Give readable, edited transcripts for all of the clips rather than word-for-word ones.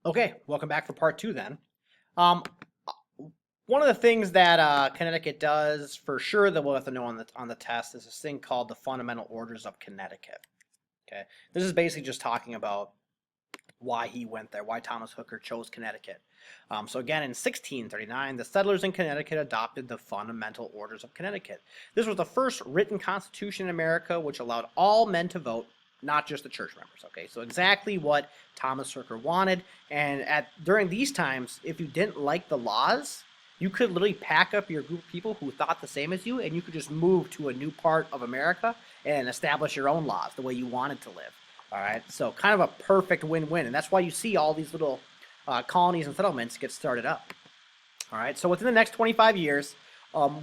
Okay, welcome back for part two then. Um, One of the things that Connecticut does for sure that we'll have to know on the test is this thing called the Fundamental Orders of Connecticut. Okay, this is basically just talking about why he went there, why Thomas Hooker chose Connecticut. So again, in 1639, the settlers in Connecticut adopted the Fundamental Orders of Connecticut. This was the first written constitution in America which allowed all men to vote, not just the church members. Okay, so exactly what Thomas Hooker wanted. And during these times, if you didn't like the laws, you could literally pack up your group of people who thought the same as you, and you could just move to a new part of America and establish your own laws the way you wanted to live. All right, so kind of a perfect win-win, and that's why you see all these little colonies and settlements get started up. All right, so within the next 25 years,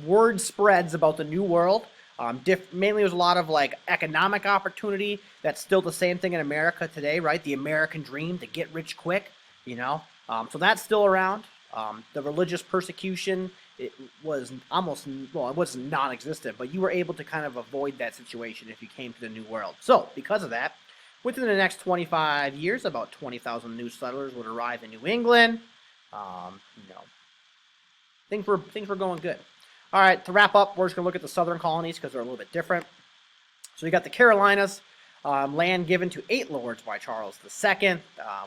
word spreads about the New World. Mainly, there's a lot of like economic opportunity. That's still the same thing in America today, right? The American dream to get rich quick, you know. So that's still around. The religious persecution, it was almost, well, it was non-existent, but you were able to kind of avoid that situation if you came to the New World. So because of that, within the next 25 years, about 20,000 new settlers would arrive in New England. Um, you know, things were going good. All right, to wrap up, we're just going to look at the southern colonies because they're a little bit different. So you got the Carolinas, land given to 8 lords by Charles II.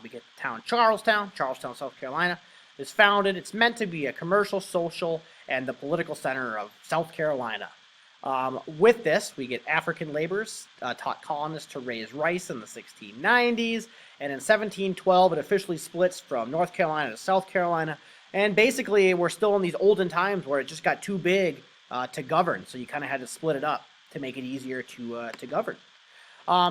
We get the town Charlestown, South Carolina. Is founded. It's meant to be a commercial, social, and the political center of South Carolina. With this, we get African laborers taught colonists to raise rice in the 1690s, and in 1712 it officially splits from North Carolina to South Carolina. And basically, we're still in these olden times where it just got too big to govern, so you kind of had to split it up to make it easier to govern.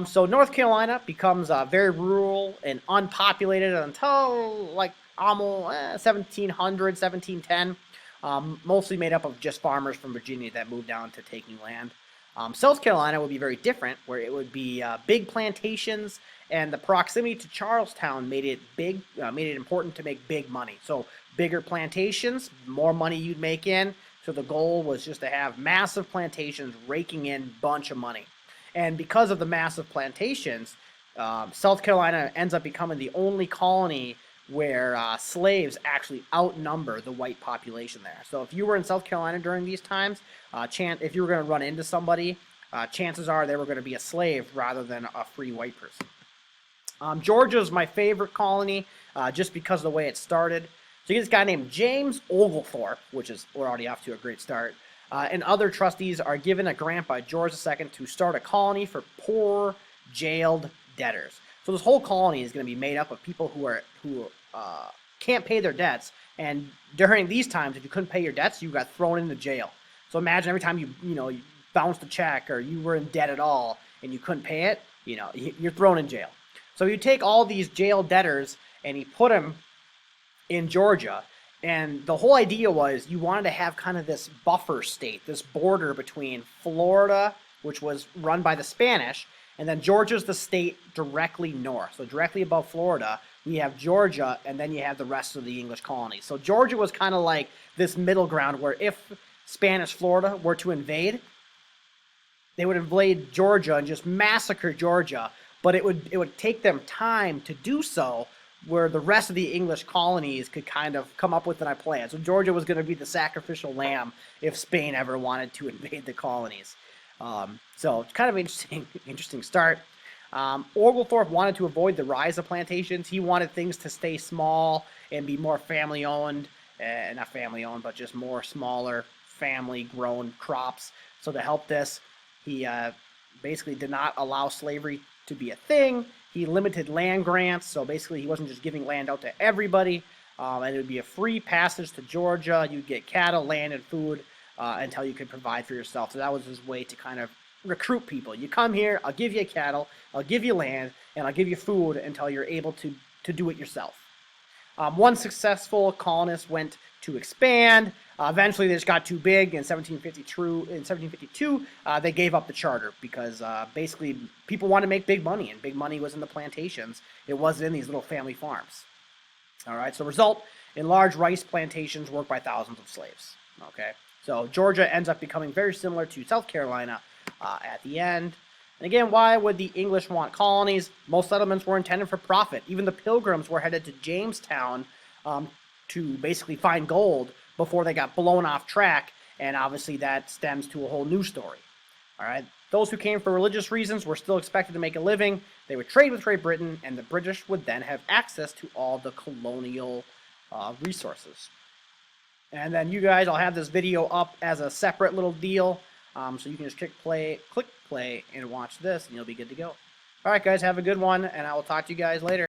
So North Carolina becomes very rural and unpopulated until like almost 1700, 1710. Mostly made up of just farmers from Virginia that moved down to taking land. South Carolina would be very different, where it would be big plantations, and the proximity to Charlestown made it important to make big money. So bigger plantations, more money you'd make in. So the goal was just to have massive plantations raking in a bunch of money. And because of the massive plantations, South Carolina ends up becoming the only colony where slaves actually outnumber the white population there. So if you were in South Carolina during these times, if you were going to run into somebody, chances are they were going to be a slave rather than a free white person. Georgia is my favorite colony just because of the way it started. So you get this guy named James Oglethorpe, we're already off to a great start, and other trustees are given a grant by George II to start a colony for poor jailed debtors. So this whole colony is going to be made up of people who can't pay their debts, and during these times, if you couldn't pay your debts, you got thrown into jail. So imagine every time you bounced a check or you were in debt at all and you couldn't pay it, you're thrown in jail. So you take all these jail debtors and you put them in Georgia, and the whole idea was you wanted to have kind of this buffer state, this border between Florida, which was run by the Spanish, and then Georgia's the state directly north. So directly above Florida, we have Georgia, and then you have the rest of the English colonies. So Georgia was kind of like this middle ground where if Spanish Florida were to invade, they would invade Georgia and just massacre Georgia, but it would take them time to do so, where the rest of the English colonies could kind of come up with a plan. So Georgia was going to be the sacrificial lamb if Spain ever wanted to invade the colonies. So it's kind of interesting start. Oglethorpe wanted to avoid the rise of plantations. He wanted things to stay small and be more family owned, not family owned, but just more smaller family grown crops. So to help this, he basically did not allow slavery to be a thing. He limited land grants, so basically he wasn't just giving land out to everybody, and it would be a free passage to Georgia. You'd get cattle, land, and food until you could provide for yourself. So that was his way to kind of recruit people. You come here, I'll give you cattle, I'll give you land, and I'll give you food until you're able to do it yourself. One successful colonist went to expand. Eventually, they just got too big. In 1752, they gave up the charter because basically people wanted to make big money, and big money was in the plantations. It wasn't in these little family farms. All right, so result in large rice plantations worked by thousands of slaves. Okay, so Georgia ends up becoming very similar to South Carolina at the end. And again, why would the English want colonies? Most settlements were intended for profit. Even the Pilgrims were headed to Jamestown to basically find gold before they got blown off track, and obviously that stems to a whole new story. All right, those who came for religious reasons were still expected to make a living. They would trade with Great Britain, and the British would then have access to all the colonial resources. And then you guys, I'll have this video up as a separate little deal, so you can just click play, and watch this, and you'll be good to go. All right, guys, have a good one, and I will talk to you guys later.